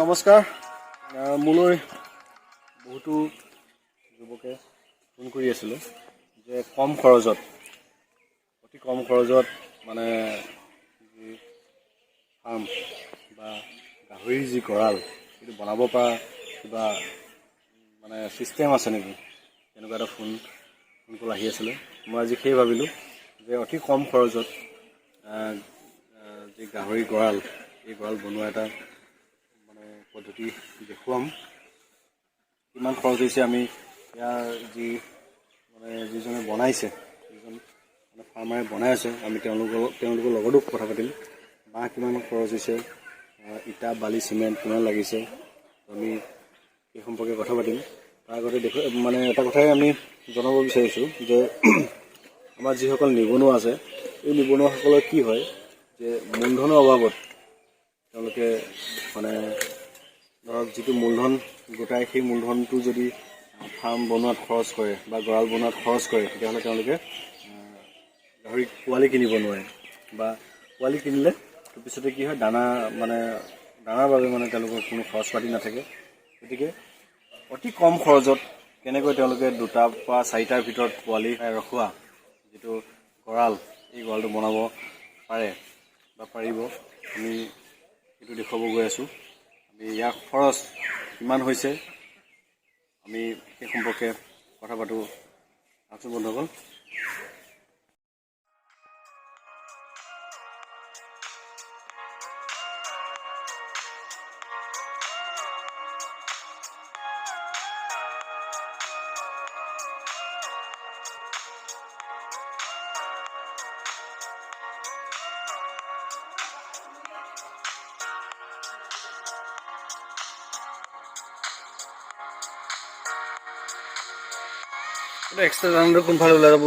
নমস্কাৰ। মোলৈ বহুতো যুৱকে ফোন কৰি আছিলোঁ যে কম খৰচত, অতি কম খৰচত মানে যি ফাৰ্ম বা গাহৰিৰ যি গঁৰাল সেইটো বনাব পৰা কিবা মানে ছিষ্টেম আছে নেকি, তেনেকুৱা এটা ফোন কল আহি আছিলে। মই আজি সেই ভাবিলোঁ যে অতি কম খৰচত যি গাহৰি গঁৰাল, এই গঁৰাল বনোৱা এটা পদ্ধতি দেখুৱাম। কিমান খৰচ হৈছে, আমি ইয়াৰ যিজনে বনাইছে, যিজন মানে ফাৰ্মাৰে বনাই আছে, আমি তেওঁলোকৰ লগতো কথা পাতিম। বাঁহ কিমান খৰচ হৈছে, ইটা বালি চিমেণ্ট কিমান লাগিছে, আমি এই সম্পৰ্কে কথা পাতিম। তাৰ আগতে মানে এটা কথাই আমি জনাব বিচাৰিছোঁ যে আমাৰ যিসকল নিবনুৱা আছে, এই নিবনুৱাসকলৰ কি হয় যে মূলধনৰ অভাৱত তেওঁলোকে মানে ধৰক যিটো মূলধন গোটাই, সেই মূলধনটো যদি ফাৰ্ম বনোৱাত খৰচ কৰে বা গঁৰাল বনোৱাত খৰচ কৰে, তেতিয়াহ'লে তেওঁলোকে গাহৰি পোৱালি কিনিব নোৱাৰে, বা পোৱালি কিনিলে তাৰপিছতে কি হয়, দানাৰ বাবে মানে তেওঁলোকৰ কোনো খৰচ পাতি নাথাকে। গতিকে অতি কম খৰচত কেনেকৈ তেওঁলোকে 2টা বা 4টাৰ ভিতৰত পোৱালি ৰখোৱা যিটো গঁৰাল, এই গঁৰালটো বনাব পাৰে বা পাৰিব, আমি সেইটো দেখুৱাব গৈ আছোঁ। ইয়াৰ খৰচ কিমান হৈছে, আমি সেই সম্পৰ্কে কথা পাতোঁ। আছোঁ বন্ধুসকল। এক্সট্ৰা জানাটো কোনফালে ওলাই যাব,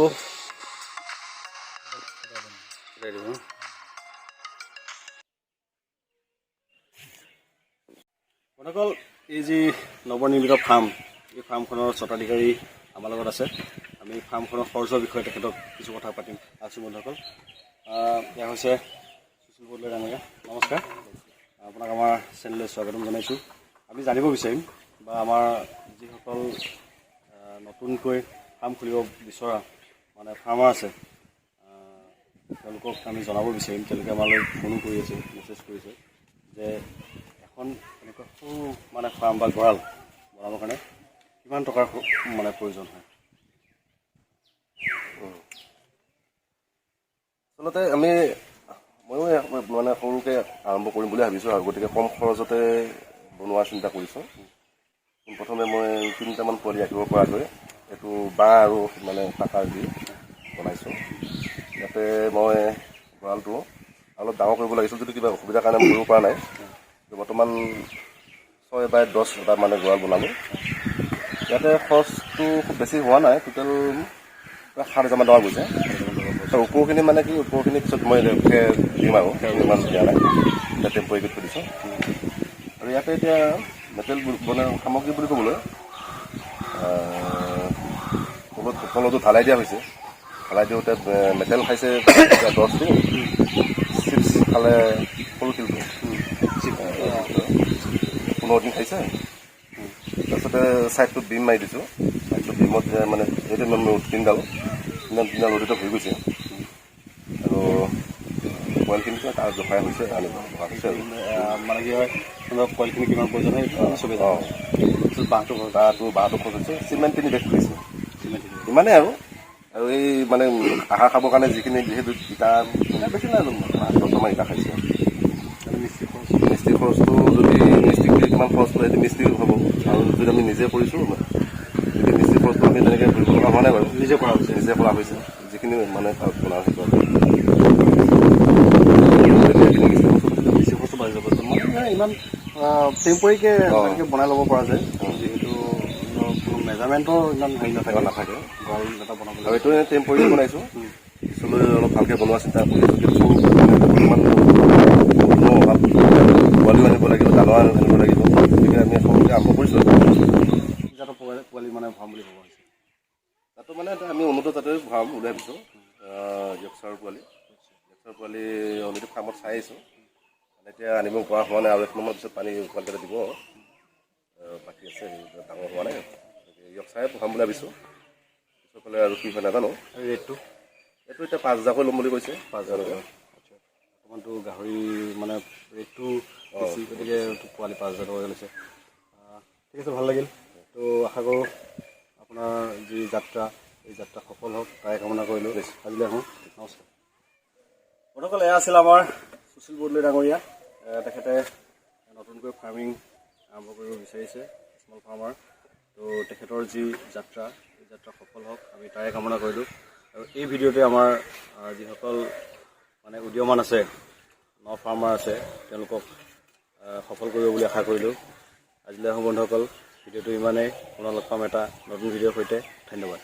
বন্ধুসকল। এই যি নৱনিৰ্মিত ফাৰ্ম, এই ফাৰ্মখনৰ স্বত্বাধিকাৰী আমাৰ লগত আছে। আমি ফাৰ্মখনৰ খৰচৰ বিষয়ে তেখেতক কিছু কথা পাতিম। আছোঁ বন্ধুসকল। এয়া হৈছে সুশীল বৰদলৈ ডাঙৰীয়া, নমস্কাৰ। আপোনাক আমাৰ চেনেললৈ স্বাগতম জনাইছোঁ। আমি জানিব বিচাৰিম, বা আমাৰ যিসকল নতুনকৈ ফাৰ্ম খুলিব বিচৰা মানে ফাৰ্মাৰ আছে, তেওঁলোকক আমি জনাব বিচাৰিম। তেওঁলোকে আমালৈ ফোনো কৰি আছে, মেছেজ কৰিছে যে এখন এনেকুৱা সৰু মানে ফাৰ্ম বা গঁৰাল বনাবৰ কাৰণে কিমান টকাৰ মানে প্ৰয়োজন হয়। আচলতে ময়ো মানে সৰুকৈ আৰম্ভ কৰিম বুলি ভাবিছোঁ, আৰু গতিকে কম খৰচতে বনোৱাৰ চিন্তা কৰিছোঁ। প্ৰথমে মই 3টামান পোৱালি ৰাখিব পৰাকৈ এইটো বাঁহ আৰু মানে টাকাৰ দি বনাইছোঁ। ইয়াতে মই গঁৰালটো অলপ ডাঙৰ কৰিব লাগিছিল, যদি কিবা অসুবিধাৰ কাৰণে কৰিব পৰা নাই। বৰ্তমান 6x10 মানে গঁৰাল বনালোঁ। ইয়াতে খৰচটো খুব বেছি হোৱা নাই, টোটেল প্ৰায় 7,000মান টকা গৈছে। ওপৰখিনি মানে কি, ওপৰখিনি পিছত মই দিম আৰু ইমান দিয়া নাই, এতিয়া টেম্পৰাৰীকৈ থৈ দিছোঁ। আৰু ইয়াতে এতিয়া মেটেৰিয়েল মানে সামগ্ৰী বুলি ক'বলৈ তলতো ঢালাই দিয়া হৈছে। ঢালাই দিওঁতে মেটেৰিয়েল খাইছে 10 দিন, চিপছ খালে সৰু শিলটো 15 দিন খাইছে। তাৰপিছতে ছাইডটোত বিম মাৰি দিছোঁ। ছাইডটোত বিমত মানে এইটো তিনিডাল অদিত হৈ গৈছে আৰু কইলখিনি তাৰ জোখাই হৈছে আনিব হোৱা হৈছে আৰু মানে কি হয় কইলখিনি কিমান প্ৰয়োজন হয় এইটো চবেই অঁ বাঁহটো খৰচ হৈছে। চিমেণ্ট 3 বেগ কৰিছে ইমানেই আৰু এই মানে আহাৰ খাবৰ কাৰণে যিহেতু ইটা বেছি নাই আৰু 5-6মান ইটা খাইছে। মিস্ত্ৰী খৰচটো যদি মিস্ত্ৰী কৰি কিমান খৰচ কৰে সেইটো মিস্ত্ৰী হ'ব আৰু যদি আমি নিজে কৰিছোঁ যদি মিস্ত্ৰী খৰচটো আমি তেনেকৈ কৰিব লগা হোৱা নাই বাৰু নিজে কৰা হৈছে যিখিনি মানে বনাওঁ সেইটো মিস্ত্ৰী খৰচটো বাঢ়ি যাব মানে ইমান টেম্পৰীকৈ বনাই ল'ব পৰা যায় যিহেতু কোনো মেজাৰমেণ্টৰ ইমান হেৰি নাথাকে গঁৰাল এটা বনাবলৈ আৰু এইটো টেম্পৰী বনাইছোঁ পিছলৈ অলপ ভালকৈ বনোৱা চিন্তা কৰিছোঁ কিন্তু পোৱালিও আনিব লাগিব দানা আনিব লাগিব গতিকে আমি সৰুকৈ আৰম্ভ কৰিছোঁ পোৱালি মানে ভৰাম বুলি ভাবা হৈছে তাতো মানে আমি উন্নত জাতেৰে ভৰাম বুলি ভাবিছোঁ। য়কচাৰ পোৱালি অলৰেডি ফাৰ্মত চাই আহিছোঁ এতিয়া আনিব পৰা হোৱা নাই আৰু 1 মাহৰ পিছত পানী পোৱালিকেইটা দিব বাকী আছে ডাঙৰ হোৱা নাই য়কচাৰে ভৰাম বুলি ভাবিছোঁ। পিছৰফালে আৰু কি হয় নাজানো। ৰেটটো এইটো এতিয়া 5,000কৈ ল'ম বুলি কৈছে 5,000 অকণমানটো গাহৰি মানে ৰেটটো বেছি গতিকে পোৱালি 5,000 টকাকৈ লৈছে। ঠিক আছে ভাল লাগিল তো আশা কৰোঁ আপোনাৰ যি যাত্ৰা এই যাত্ৰা সফল হওক তাই কামনা কৰিলোঁ। আজিলৈ আহোঁ নমস্কাৰ। বন্ধুসকল এয়া আছিল আমাৰ সুশীল বৰদলৈ ডাঙৰীয়া। তেখেতে নতুনকৈ ফাৰ্মিং আৰম্ভ কৰিব বিচাৰিছে স্মল ফাৰ্মাৰ। তো তেখেতৰ যি যাত্ৰা এই যাত্ৰা সফল হওক আমি তাৰে কামনা কৰিলোঁ আৰু এই ভিডিঅ'টোৱে আমাৰ যিসকল মানে উদীয়মান আছে ফাৰ্মাৰ আছে তেওঁলোকক সফল কৰিব বুলি আশা কৰিলোঁ। আজিলৈ আহোঁ বন্ধুসকল ভিডিঅ'টো ইমানেই পুনৰ লগ পাম এটা নতুন ভিডিঅ'ৰ সৈতে ধন্যবাদ।